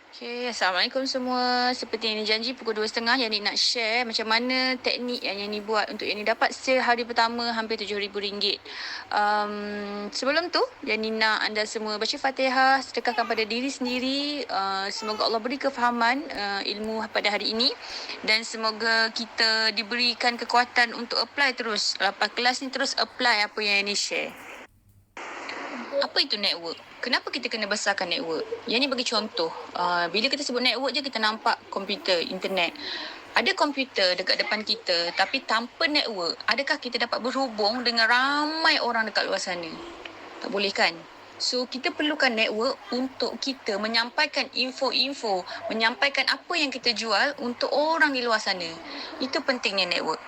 Okay, Assalamualaikum semua. Seperti yang dijanji pukul 2.30 Yani nak share macam mana teknik yang Yani buat untuk Yani dapat sale hari pertama hampir RM7,000. Sebelum tu, Yani nak anda semua baca Fatihah, sedekahkan pada diri sendiri. Semoga Allah beri kefahaman ilmu pada hari ini dan semoga kita diberikan kekuatan untuk apply terus. Lepas kelas ni terus apply apa yang Yani share. Apa itu network? Kenapa kita kena besarkan network? Yang ni bagi contoh. Bila kita sebut network je kita nampak komputer, internet. Ada komputer dekat depan kita tapi tanpa network, adakah kita dapat berhubung dengan ramai orang dekat luar sana? Tak boleh kan? So, kita perlukan network untuk kita menyampaikan info-info, menyampaikan apa yang kita jual untuk orang di luar sana. Itu pentingnya network.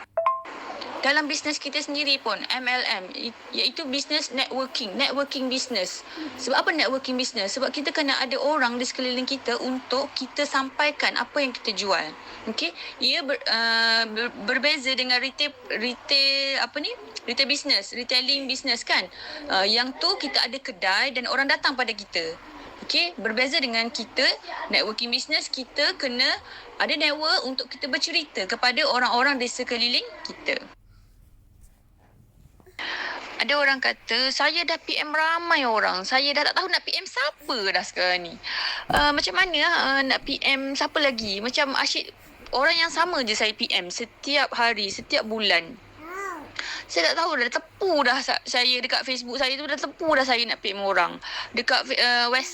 Dalam bisnes kita sendiri pun, MLM, iaitu business networking business. Sebab apa networking business? Sebab kita kena ada orang di sekeliling kita untuk kita sampaikan apa yang kita jual. Okey, ia berbeza dengan retail business, retailing business kan. Yang tu kita ada kedai dan orang datang pada kita. Okey, berbeza dengan kita, networking business, kita kena ada network untuk kita bercerita kepada orang-orang di sekeliling kita. Ada orang kata, saya dah PM ramai orang. Saya dah tak tahu nak PM siapa dah sekarang ni. Macam mana nak PM siapa lagi? Macam asyik orang yang sama je saya PM setiap hari, setiap bulan. Saya tak tahu dah tepu dah saya dekat Facebook saya tu dah tepu dah saya nak PM orang. Dekat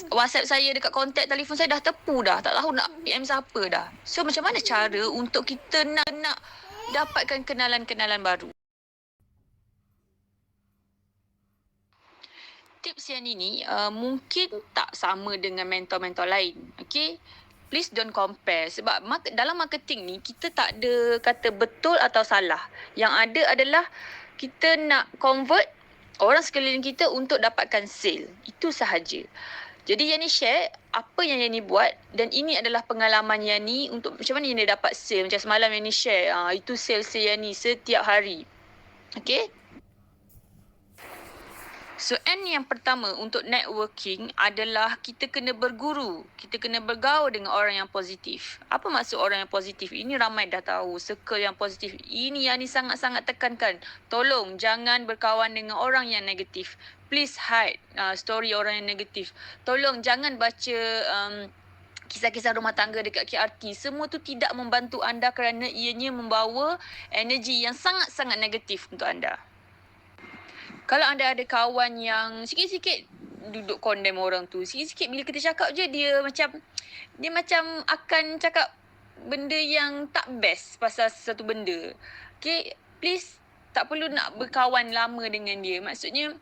WhatsApp saya, dekat kontak telefon saya dah tepu dah. Tak tahu nak PM siapa dah. So macam mana cara untuk kita nak dapatkan kenalan-kenalan baru? Tips yang ini mungkin tak sama dengan mentor-mentor lain. Okay? Please don't compare. Sebab dalam marketing ni, kita tak ada kata betul atau salah. Yang ada adalah kita nak convert orang sekeliling kita untuk dapatkan sale. Itu sahaja. Jadi Yani share apa yang Yani buat dan ini adalah pengalaman Yani untuk macam mana Yani dapat sale. Macam semalam Yani share, itu sale-sale Yani setiap hari. Okay? So, N yang pertama untuk networking adalah kita kena berguru. Kita kena bergaul dengan orang yang positif. Apa maksud orang yang positif? Ini ramai dah tahu. Circle yang positif. Ini yang ni sangat-sangat tekankan. Tolong jangan berkawan dengan orang yang negatif. Please hide story orang yang negatif. Tolong jangan baca kisah-kisah rumah tangga dekat KRT. Semua tu tidak membantu anda kerana ianya membawa energi yang sangat-sangat negatif untuk anda. Kalau anda ada kawan yang sikit-sikit duduk condemn orang tu, sikit-sikit bila kita cakap je dia macam akan cakap benda yang tak best pasal satu benda. Okay, please tak perlu nak berkawan lama dengan dia. Maksudnya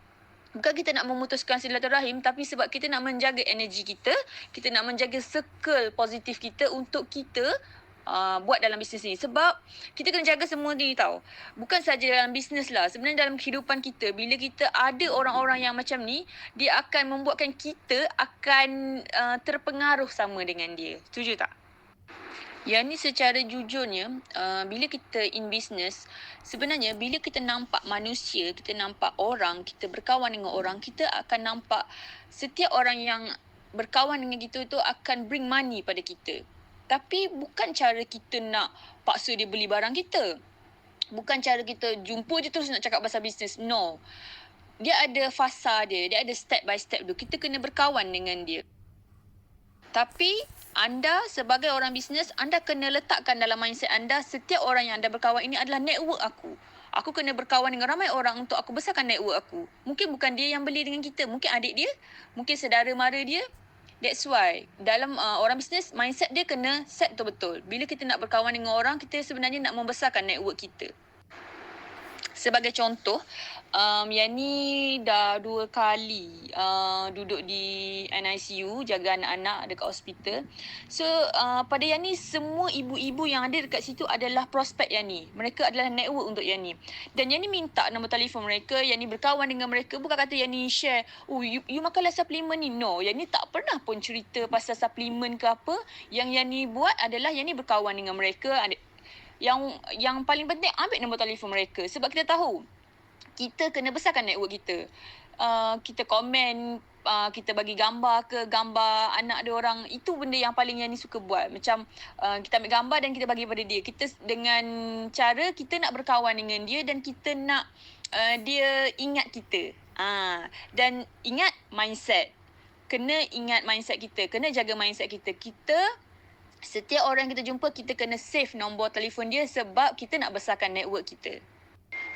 bukan kita nak memutuskan silaturahim, tapi sebab kita nak menjaga energi kita nak menjaga circle positif kita untuk kita buat dalam bisnes ni. Sebab kita kena jaga semua ni tau. Bukan saja dalam bisnes lah. Sebenarnya dalam kehidupan kita, bila kita ada orang-orang yang macam ni, dia akan membuatkan kita akan terpengaruh sama dengan dia. Setuju tak? Yang ni secara jujurnya, bila kita in business, sebenarnya bila kita nampak manusia, kita nampak orang, kita berkawan dengan orang, kita akan nampak setiap orang yang berkawan dengan kita tu akan bring money pada kita. Tapi bukan cara kita nak paksa dia beli barang kita. Bukan cara kita jumpa je terus nak cakap pasal bisnes. No. Dia ada fasa dia. Dia ada step by step tu. Kita kena berkawan dengan dia. Tapi anda sebagai orang bisnes, anda kena letakkan dalam mindset anda, setiap orang yang anda berkawan ini adalah network aku. Aku kena berkawan dengan ramai orang untuk aku besarkan network aku. Mungkin bukan dia yang beli dengan kita. Mungkin adik dia. Mungkin saudara mara dia. That's why dalam orang bisnes, mindset dia kena set betul-betul. Bila kita nak berkawan dengan orang, kita sebenarnya nak membesarkan network kita. Sebagai contoh, yang ni dah 2 kali duduk di NICU, jaga anak-anak dekat hospital. So, pada yang ni, semua ibu-ibu yang ada dekat situ adalah prospek yang ni. Mereka adalah network untuk yang ni. Dan yang ni minta nombor telefon mereka, yang ni berkawan dengan mereka. Bukan kata yang ni share, oh you makanlah suplemen ni. No, yang ni tak pernah pun cerita pasal suplemen ke apa. Yang ni buat adalah yang ni berkawan dengan mereka. Yang paling penting, ambil nombor telefon mereka. Sebab kita tahu, kita kena besarkan network kita. kita komen, kita bagi gambar ke gambar anak dia orang, itu benda yang paling Yani suka buat. Macam kita ambil gambar dan kita bagi pada dia. Kita dengan cara kita nak berkawan dengan dia dan kita nak dia ingat kita. Dan ingat mindset. Kena ingat mindset kita. Kena jaga mindset kita. Setiap orang yang kita jumpa, kita kena save nombor telefon dia sebab kita nak besarkan network kita.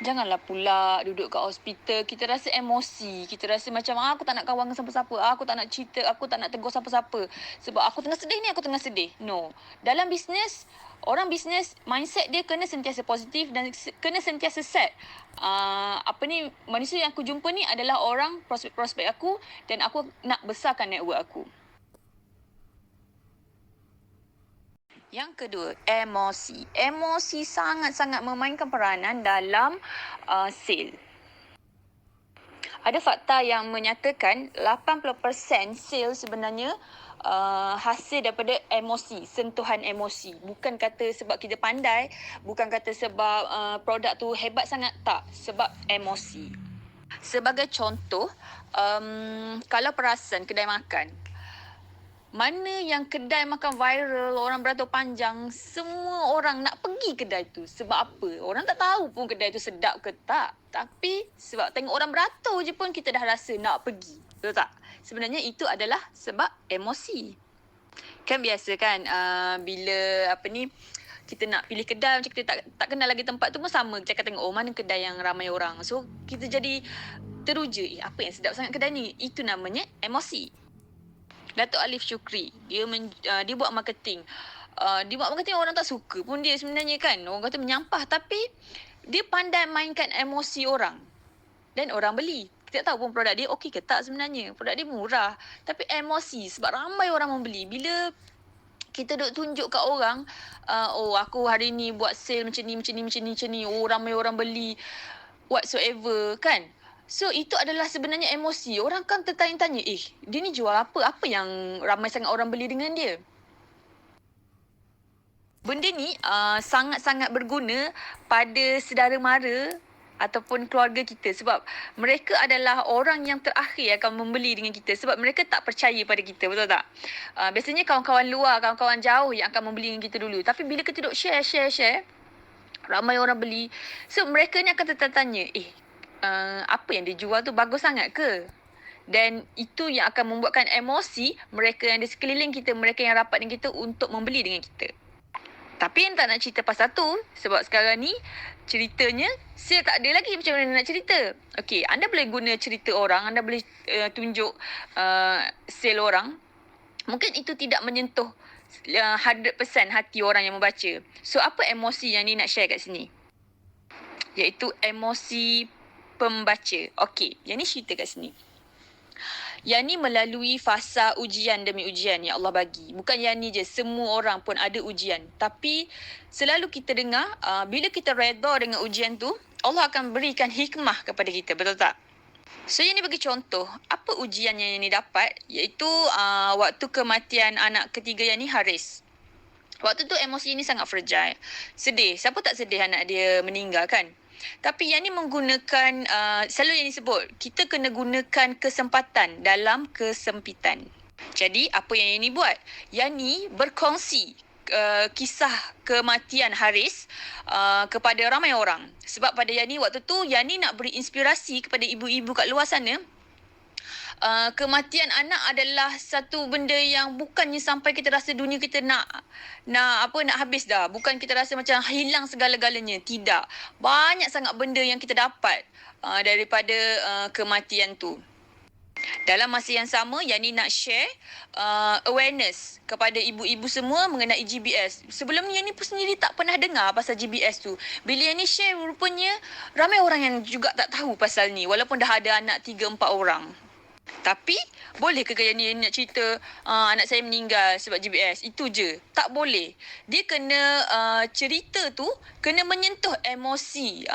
Janganlah pula duduk kat hospital, kita rasa emosi. Kita rasa macam, aku tak nak kawan dengan siapa-siapa. Aku tak nak cerita, aku tak nak tegur siapa-siapa. Sebab aku tengah sedih ni, aku tengah sedih. No. Dalam bisnes, orang bisnes, mindset dia kena sentiasa positif dan kena sentiasa set. Manusia yang aku jumpa ni adalah orang prospek-prospek aku dan aku nak besarkan network aku. Yang kedua, emosi. Emosi sangat-sangat memainkan peranan dalam sale. Ada fakta yang menyatakan 80% sale sebenarnya hasil daripada emosi, sentuhan emosi. Bukan kata sebab kita pandai, bukan kata sebab produk tu hebat sangat, tak. Sebab emosi. Sebagai contoh, kalau perasan kedai makan, mana yang kedai makan viral, orang beratur panjang, semua orang nak pergi kedai tu. Sebab apa? Orang tak tahu pun kedai tu sedap ke tak. Tapi sebab tengok orang beratur je pun kita dah rasa nak pergi. Betul tak? Sebenarnya itu adalah sebab emosi. Kan biasa kan bila kita nak pilih kedai, macam kita tak kenal lagi tempat tu pun sama. Kita akan tengok mana kedai yang ramai orang. So kita jadi teruja, apa yang sedap sangat kedai ni? Itu namanya emosi. Datuk Alif Shukri, dia buat marketing. Dia buat marketing, orang tak suka pun dia sebenarnya kan. Orang kata menyampah, tapi dia pandai mainkan emosi orang. Dan orang beli. Kita tak tahu pun produk dia okey ke tak sebenarnya. Produk dia murah. Tapi emosi, sebab ramai orang membeli. Bila kita duk tunjuk kat orang, aku hari ni buat sale macam ni. Oh, ramai orang beli. Whatsoever kan. So, itu adalah sebenarnya emosi. Orang kan tertanya-tanya, dia ni jual apa? Apa yang ramai sangat orang beli dengan dia? Benda ni sangat-sangat berguna pada saudara mara ataupun keluarga kita. Sebab mereka adalah orang yang terakhir akan membeli dengan kita. Sebab mereka tak percaya pada kita, betul tak? Biasanya kawan-kawan luar, kawan-kawan jauh yang akan membeli dengan kita dulu. Tapi bila kita duk share, ramai orang beli. So, mereka ni akan tertanya, apa yang dia jual tu bagus sangat ke? Dan itu yang akan membuatkan emosi mereka yang di sekeliling kita, mereka yang rapat dengan kita untuk membeli dengan kita. Tapi yang tak nak cerita pasal tu, sebab sekarang ni ceritanya saya tak ada lagi macam mana nak cerita. Okey, anda boleh guna cerita orang, anda boleh tunjuk sale orang. Mungkin itu tidak menyentuh 100% hati orang yang membaca. So, apa emosi yang ni nak share kat sini? Iaitu emosi pembaca. Okey, yang ni cerita kat sini. Yang ni melalui fasa ujian demi ujian yang Allah bagi. Bukan yang ni je, semua orang pun ada ujian. Tapi selalu kita dengar, bila kita redha dengan ujian tu, Allah akan berikan hikmah kepada kita, betul tak? So, yang ni bagi contoh, apa ujian yang ni dapat? Iaitu waktu kematian anak ketiga yang ni, Haris. Waktu tu emosi ni sangat fragile. Sedih. Siapa tak sedih anak dia meninggal kan? Tapi yang ni menggunakan, selalu yang disebut, kita kena gunakan kesempatan dalam kesempitan. Jadi, apa yang ni buat? Yang ni berkongsi kisah kematian Haris kepada ramai orang. Sebab pada yang ni, waktu tu, yang ni nak beri inspirasi kepada ibu-ibu kat luar sana. Kematian anak adalah satu benda yang bukannya sampai kita rasa dunia kita nak habis dah. Bukan kita rasa macam hilang segala-galanya. Tidak. Banyak sangat benda yang kita dapat daripada kematian tu. Dalam masa yang sama, yang ni nak share awareness kepada ibu-ibu semua mengenai GBS. Sebelum ni, yang ni pun sendiri tak pernah dengar pasal GBS tu. Bila yang ni share, rupanya ramai orang yang juga tak tahu pasal ni. Walaupun dah ada anak 3-4 orang. Tapi boleh ke yang ni nak cerita anak saya meninggal sebab GBS? Itu je. Tak boleh. Dia kena cerita tu kena menyentuh emosi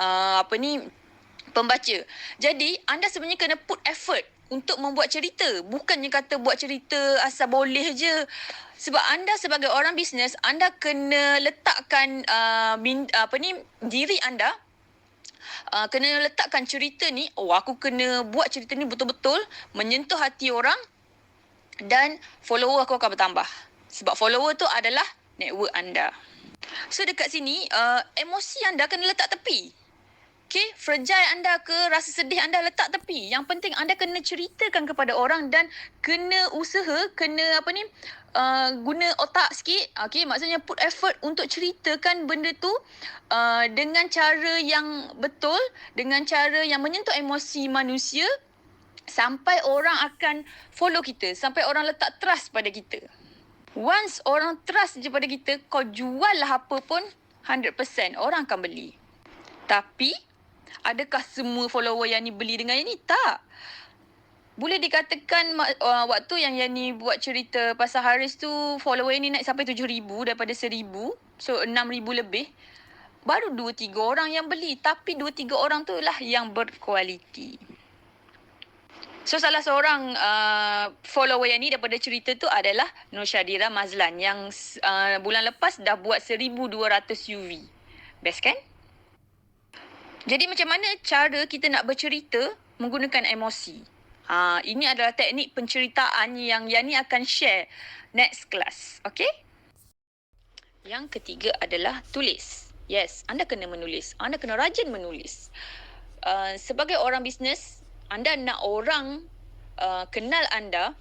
pembaca. Jadi anda sebenarnya kena put effort untuk membuat cerita. Bukannya kata buat cerita asal boleh je. Sebab anda sebagai orang bisnes, anda kena letakkan diri anda kena letakkan cerita ni, aku kena buat cerita ni betul-betul menyentuh hati orang dan follower aku akan bertambah. Sebab follower tu adalah network anda. So dekat sini, emosi anda kena letak tepi. Okay, fragile anda ke, rasa sedih anda letak tepi. Yang penting anda kena ceritakan kepada orang dan kena usaha, kena guna otak sikit. Okay, maksudnya put effort untuk ceritakan benda tu dengan cara yang betul, dengan cara yang menyentuh emosi manusia sampai orang akan follow kita, sampai orang letak trust pada kita. Once orang trust je pada kita, kau jual lah apa pun, 100% orang akan beli. Tapi, adakah semua follower yang ni beli dengan yang ni? Tak. Boleh dikatakan waktu yang Yani buat cerita pasal Haris tu, follower yang ni naik sampai 7,000 daripada 1,000. So, 6,000 lebih. Baru 2-3 orang yang beli. Tapi 2-3 orang tu lah yang berkualiti. So, salah seorang follower yang ni daripada cerita tu adalah Nur Syadira Mazlan yang bulan lepas dah buat 1,200 UV. Best kan? Jadi macam mana cara kita nak bercerita menggunakan emosi? Ini adalah teknik penceritaan yang Yani akan share next class. Okay? Yang ketiga adalah tulis. Yes, anda kena menulis. Anda kena rajin menulis. Sebagai orang bisnes, anda nak orang kenal anda,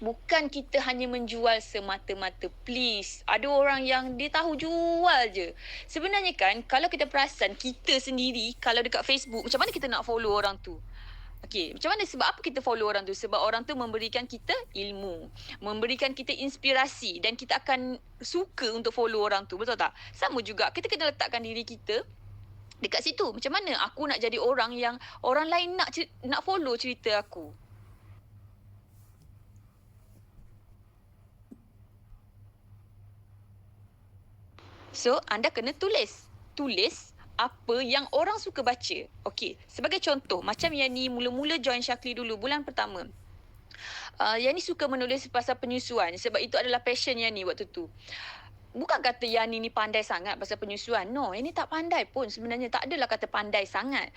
bukan kita hanya menjual semata-mata. Please. Ada orang yang dia tahu jual je. Sebenarnya kan, kalau kita perasan kita sendiri, kalau dekat Facebook, macam mana kita nak follow orang tu? Okay, macam mana? Sebab apa kita follow orang tu? Sebab orang tu memberikan kita ilmu, memberikan kita inspirasi dan kita akan suka untuk follow orang tu. Betul tak? Sama juga, kita kena letakkan diri kita dekat situ. Macam mana aku nak jadi orang yang orang lain nak follow cerita aku? So, anda kena tulis. Tulis apa yang orang suka baca. Okey, sebagai contoh, macam Yani mula-mula join Syakli dulu, bulan pertama. Yani suka menulis pasal penyusuan sebab itu adalah passion Yani waktu tu. Bukan kata Yani ni pandai sangat pasal penyusuan. No, ini tak pandai pun sebenarnya. Tak adalah kata pandai sangat.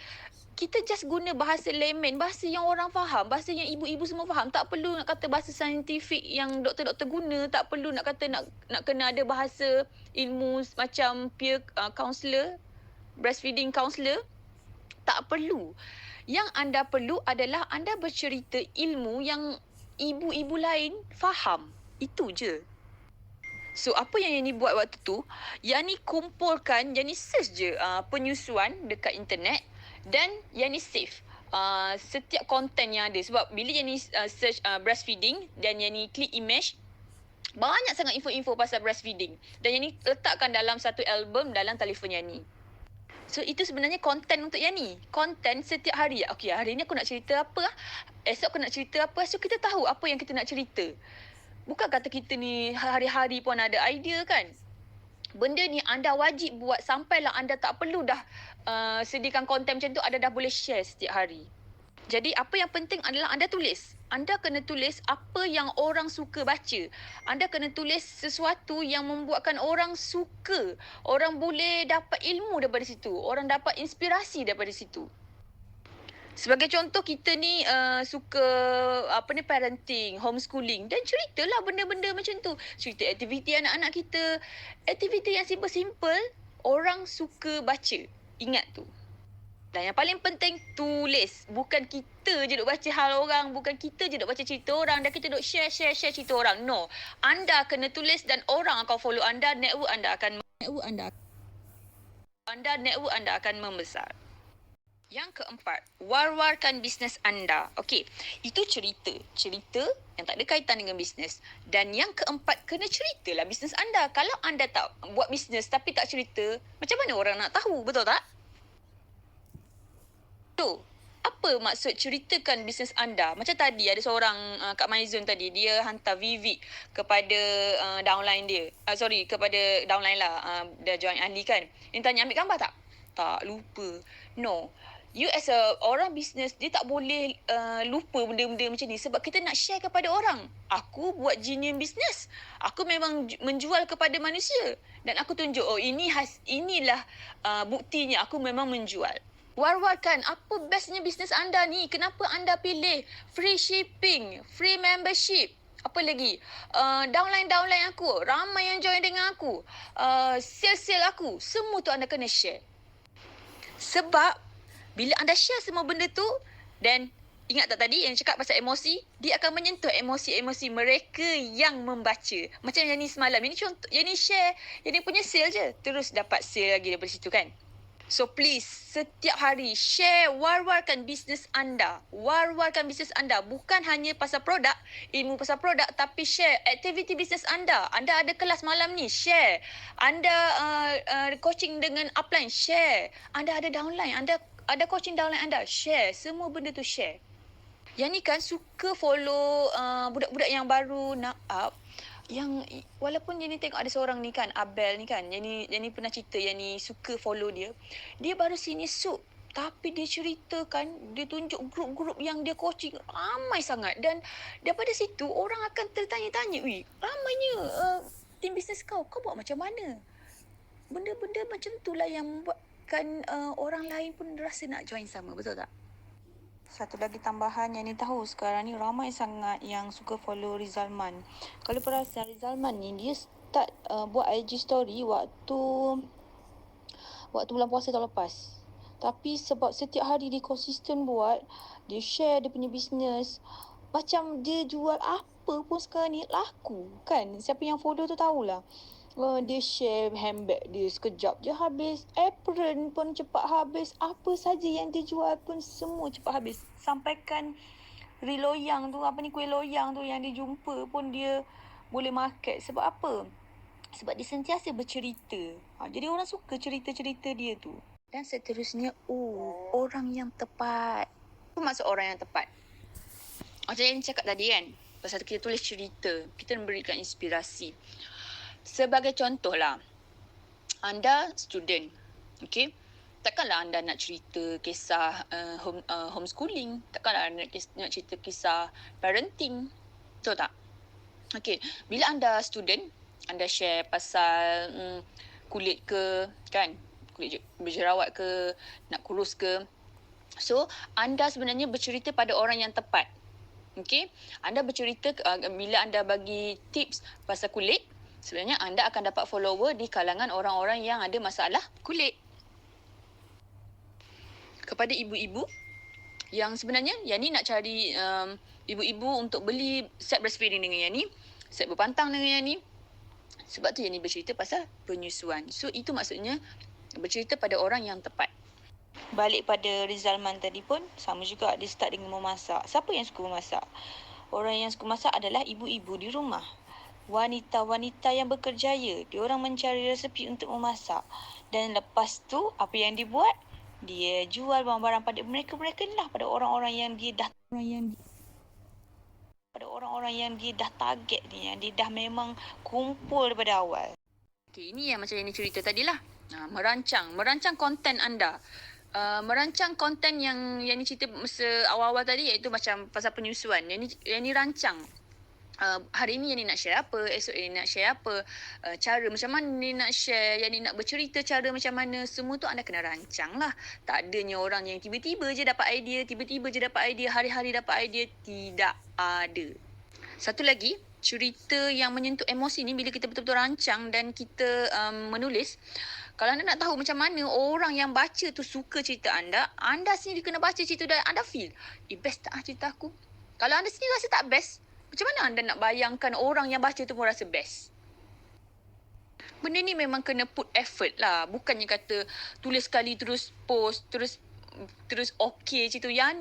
Kita just guna bahasa layman, bahasa yang orang faham, bahasa yang ibu-ibu semua faham. Tak perlu nak kata bahasa saintifik yang doktor-doktor guna. Tak perlu nak kata nak kena ada bahasa ilmu macam peer counselor, breastfeeding counselor. Tak perlu. Yang anda perlu adalah anda bercerita ilmu yang ibu-ibu lain faham. Itu je. So, apa yang Yani buat waktu tu, Yani kumpulkan, Yani search je penyusuan dekat internet dan Yani save setiap konten yang ada. Sebab bila Yani search breastfeeding dan Yani klik image, banyak sangat info-info pasal breastfeeding. Dan Yani letakkan dalam satu album dalam telefon Yani. So, itu sebenarnya konten untuk Yani. Konten setiap hari. Okay, hari ni aku nak cerita apa? Esok aku nak cerita apa? So, kita tahu apa yang kita nak cerita. Bukan kata kita ni hari-hari pun ada idea kan. Benda ni anda wajib buat sampailah anda tak perlu dah sediakan konten macam tu, anda dah boleh share setiap hari. Jadi apa yang penting adalah anda tulis. Anda kena tulis apa yang orang suka baca. Anda kena tulis sesuatu yang membuatkan orang suka. Orang boleh dapat ilmu daripada situ. Orang dapat inspirasi daripada situ. Sebagai contoh, kita ni suka parenting, homeschooling dan ceritalah benda-benda macam tu. Cerita aktiviti anak-anak kita. Aktiviti yang simple-simple, orang suka baca. Ingat tu. Dan yang paling penting, tulis. Bukan kita je duk baca hal orang, bukan kita je duk baca cerita orang dan kita duk share cerita orang. No. Anda kena tulis dan orang akan follow anda, network anda akan membesar. Yang keempat, war-warkan bisnes anda. Okey, itu cerita. Cerita yang tak ada kaitan dengan bisnes. Dan yang keempat, kena ceritalah bisnes anda. Kalau anda tak buat bisnes tapi tak cerita, macam mana orang nak tahu? Betul tak? Tu, apa maksud ceritakan bisnes anda? Macam tadi ada seorang Kak Maizun tadi, dia hantar Vivic kepada downline dia. Kepada downline lah. Dia join ahli kan. Dia tanya, ambil gambar tak? Tak, lupa. No. You as a orang bisnes, dia tak boleh lupa benda-benda macam ni sebab kita nak share kepada orang. Aku buat genuine bisnes. Aku memang menjual kepada manusia dan aku tunjuk, inilah buktinya aku memang menjual. War-warkan apa bestnya bisnes anda ni? Kenapa anda pilih free shipping, free membership? Apa lagi? Downline aku. Ramai yang join dengan aku. Sale-sale aku. Semua tu anda kena share. Sebab bila anda share semua benda tu, dan ingat tak tadi yang cakap pasal emosi? Dia akan menyentuh emosi-emosi mereka yang membaca. Macam yang ni semalam. Yang ni contoh, yang ni share, yang ni punya sale je. Terus dapat sale lagi daripada situ kan? So please, setiap hari share, war-warkan bisnes anda. War-warkan bisnes anda. Bukan hanya pasal produk, ilmu pasal produk, tapi share aktiviti bisnes anda. Anda ada kelas malam ni, share. Anda coaching dengan upline, share. Anda ada downline, anda ada coaching downline anda, share. Semua benda tu share. Yang ni kan suka follow budak-budak yang baru nak up. Yang walaupun yang ni tengok ada seorang ni kan, Abel ni kan, yang ni pernah cerita, yang ni suka follow dia. Dia baru sini sup, tapi dia ceritakan, dia tunjuk grup-grup yang dia coaching ramai sangat, dan daripada situ orang akan tertanya-tanya, ramainya tim bisnes kau buat macam mana? Benda-benda macam itulah yang membuatkan orang lain pun rasa nak join sama, betul tak? Satu lagi tambahan yang ni tahu, sekarang ni ramai sangat yang suka follow Rizalman. Kalau perasan Rizalman ni, dia start buat IG story waktu bulan puasa tahun lepas. Tapi sebab setiap hari dia konsisten buat, dia share dia punya bisnes. Macam dia jual apa pun sekarang ni laku kan. Siapa yang follow tu tahulah. Dia share handbag dia sekejap je habis. Apron pun cepat habis. Apa saja yang dia jual pun semua cepat habis. Sampaikan loyang tu, kuih loyang tu yang dia jumpa pun dia boleh market. Sebab apa? Sebab dia sentiasa bercerita. Jadi orang suka cerita-cerita dia tu. Dan seterusnya, orang yang tepat. Apa maksud orang yang tepat? Macam yang cakap tadi kan, pasal kita tulis cerita, kita memberikan inspirasi. Sebagai contohlah, anda student, okay? Takkanlah anda nak cerita kisah homeschooling. Takkanlah anda nak cerita kisah parenting. Betul tak? Okay, bila anda student, anda share pasal kulit ke, kan? Kulit berjerawat ke, nak kurus ke. So, anda sebenarnya bercerita pada orang yang tepat. Okay? Anda bercerita bila anda bagi tips pasal kulit, sebenarnya anda akan dapat follower di kalangan orang-orang yang ada masalah kulit. Kepada ibu-ibu yang sebenarnya yang ni nak cari ibu-ibu untuk beli set breastfeeding dengan yang ni, set berpantang dengan yang ni. Sebab tu yang ni bercerita pasal penyusuan. So itu maksudnya bercerita pada orang yang tepat. Balik pada Rizalman tadi pun sama juga, dia start dengan memasak. Siapa yang suka memasak? Orang yang suka masak adalah ibu-ibu di rumah. Wanita-wanita yang berkerjaya, diorang mencari resepi untuk memasak. Dan lepas tu, apa yang dibuat? Dia jual barang-barang pada mereka-mereka lah, pada orang-orang yang dia dah target ni, yang dia dah memang kumpul daripada awal. Okay, ini yang macam yang ni cerita tadilah. Merancang konten anda. Merancang konten yang ni cerita masa awal-awal tadi, iaitu macam pasal penyusuan. Yang ni rancang. Hari ni yang ni nak share apa, esok yang ni nak share apa, cara macam mana ni nak share, yang ni nak bercerita cara macam mana, semua tu anda kena rancang lah. Tak adanya orang yang tiba-tiba je dapat idea, hari-hari dapat idea. Tidak ada. Satu lagi, cerita yang menyentuh emosi ni bila kita betul-betul rancang dan kita menulis. Kalau anda nak tahu macam mana orang yang baca tu suka cerita anda sendiri kena baca cerita dan anda feel, best tak cerita aku? Kalau anda sendiri rasa tak best, macam mana anda nak bayangkan orang yang baca tu pun rasa best? Benda ni memang kena put effort lah. Bukannya kata tulis sekali terus post, terus okay cerita. Yang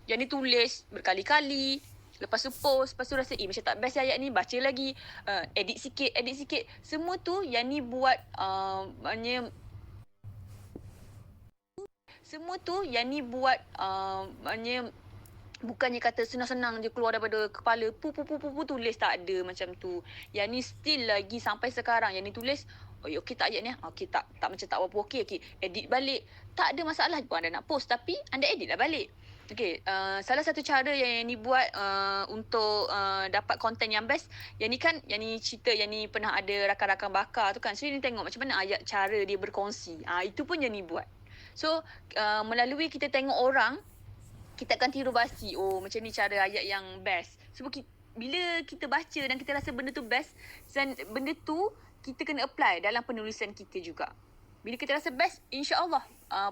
ni tulis berkali-kali. Lepas tu post, lepas tu rasa macam tak best ayat ni, baca lagi. Edit sikit. Semua tu yang ni buat bukannya kata senang-senang je keluar daripada kepala, tulis, tak ada macam tu. Yang ni still lagi sampai sekarang. Yang ni tulis, okey tak ayat ni? Okey tak macam tak apa-apa, okey. Edit balik. Tak ada masalah pun anda nak post, tapi anda edit lah balik. Okey, salah satu cara yang ni buat untuk dapat konten yang best, yang ni cerita, yang ni pernah ada rakan-rakan bakar tu kan. So, ni tengok macam mana ayat cara dia berkongsi. Itu pun yang ni buat. So melalui kita tengok orang, kita akan tiru basi. Oh, macam ni cara ayat yang best. Sebab bila kita baca dan kita rasa benda tu best, dan benda tu kita kena apply dalam penulisan kita juga. Bila kita rasa best, insya-Allah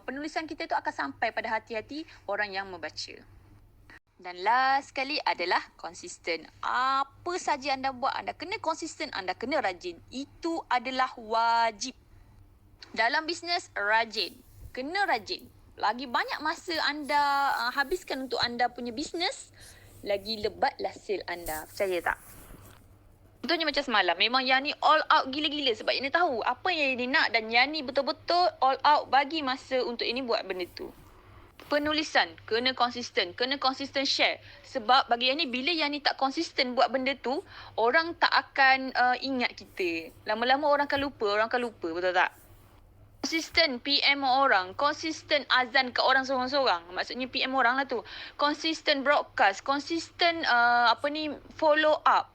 penulisan kita tu akan sampai pada hati-hati orang yang membaca. Dan last sekali adalah konsisten. Apa saja anda buat, anda kena konsisten, anda kena rajin. Itu adalah wajib. Dalam bisnes, rajin. Kena rajin. Lagi banyak masa anda habiskan untuk anda punya bisnes, lagi lebatlah sale anda. Percaya tak? Contohnya macam semalam, memang Yani all out gila-gila sebab Yani tahu apa yang Yani nak dan Yani betul-betul all out bagi masa untuk ini buat benda tu. Penulisan, kena konsisten share. Sebab bagi Yani, bila Yani tak konsisten buat benda tu, orang tak akan ingat kita. Lama-lama orang akan lupa, betul tak? Konsisten PM orang, konsisten azan ke orang seorang-seorang. Maksudnya PM orang lah tu. Konsisten broadcast, konsisten follow up.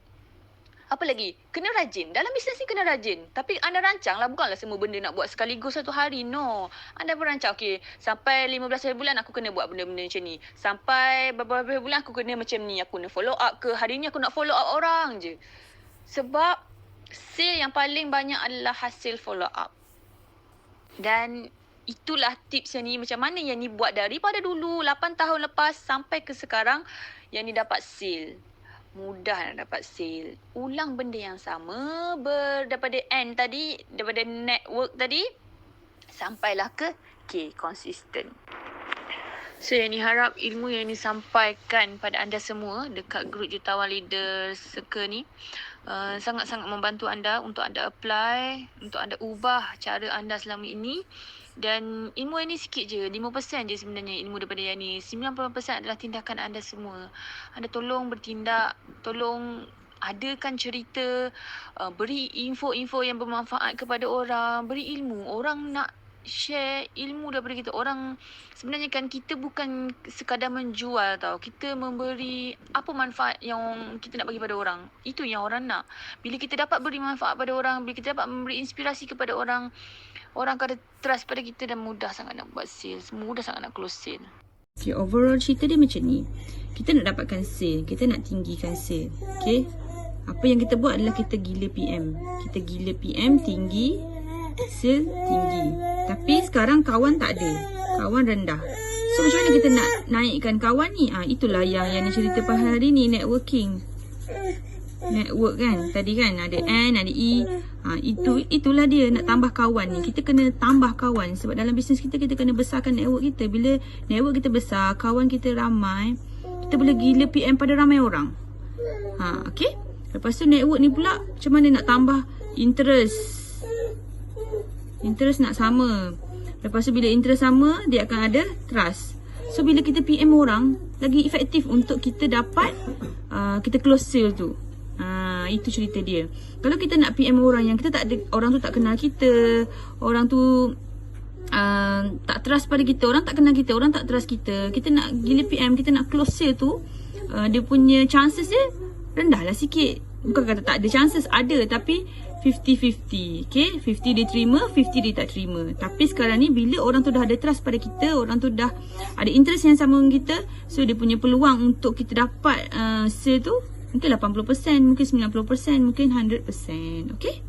Apa lagi? Kena rajin. Dalam bisnes ni kena rajin. Tapi anda rancang lah. Bukanlah semua benda nak buat sekaligus satu hari. No. Anda berancang. Okay, sampai 15 hari bulan aku kena buat benda-benda macam ni. Sampai beberapa bulan aku kena macam ni. Aku kena follow up ke. Hari ni aku nak follow up orang je. Sebab sale yang paling banyak adalah hasil follow up. Dan itulah tips yang ni. Macam mana yang ni buat daripada dulu. 8 tahun lepas sampai ke sekarang. Yang ni dapat sale. Mudah nak dapat sale. Ulang benda yang sama daripada N tadi, daripada network tadi, sampailah ke K, konsisten. So yang ni harap ilmu yang ni sampaikan pada anda semua dekat grup Jutawan Leaders Circle ni sangat-sangat membantu anda untuk anda apply, untuk anda ubah cara anda selama ini. Dan ilmu ini sikit je, 5% je sebenarnya ilmu daripada yang ni. 90% adalah tindakan anda semua. Anda tolong bertindak, tolong adakan cerita, beri info-info yang bermanfaat kepada orang, beri ilmu. Orang nak share ilmu daripada kita. Orang sebenarnya kan kita bukan sekadar menjual tau. Kita memberi apa manfaat yang kita nak bagi pada orang. Itu yang orang nak. Bila kita dapat beri manfaat pada orang, bila kita dapat memberi inspirasi kepada orang, orang akan ada trust pada kita dan mudah sangat nak buat sales. Mudah sangat nak close sale. Okay, overall cerita dia macam ni. Kita nak dapatkan sale. Kita nak tinggikan sale. Okay. Apa yang kita buat adalah kita gila PM. Kita gila PM tinggi, sale tinggi. Tapi sekarang kawan tak ada. Kawan rendah. So macam mana kita nak naikkan kawan ni? Itulah yang ni cerita pada hari ni, networking. Network kan. Tadi kan ada N, ada E. Itulah dia nak tambah kawan ni. Kita kena tambah kawan. Sebab dalam bisnes kita kena besarkan network kita. Bila network kita besar, kawan kita ramai, kita boleh gila PM pada ramai orang. Okay. Lepas tu network ni pula macam mana nak tambah interest. Interest nak sama. Lepas tu bila interest sama, dia akan ada trust. So bila kita PM orang, lagi efektif untuk kita dapat kita close sale tu. Itu cerita dia. Kalau kita nak PM orang yang kita tak ada, orang tu tak kenal kita, orang tu tak trust pada kita, orang tak kenal kita, orang tak trust kita, kita nak gila PM, kita nak close sale tu, dia punya chances dia rendah lah sikit. Bukan kata tak ada chances, ada, tapi 50-50. Okay, 50 dia terima, 50 dia tak terima. Tapi sekarang ni bila orang tu dah ada trust pada kita, orang tu dah ada interest yang sama dengan kita, so dia punya peluang untuk kita dapat sale tu mungkin 80%, mungkin 90%, mungkin 100%. Okay.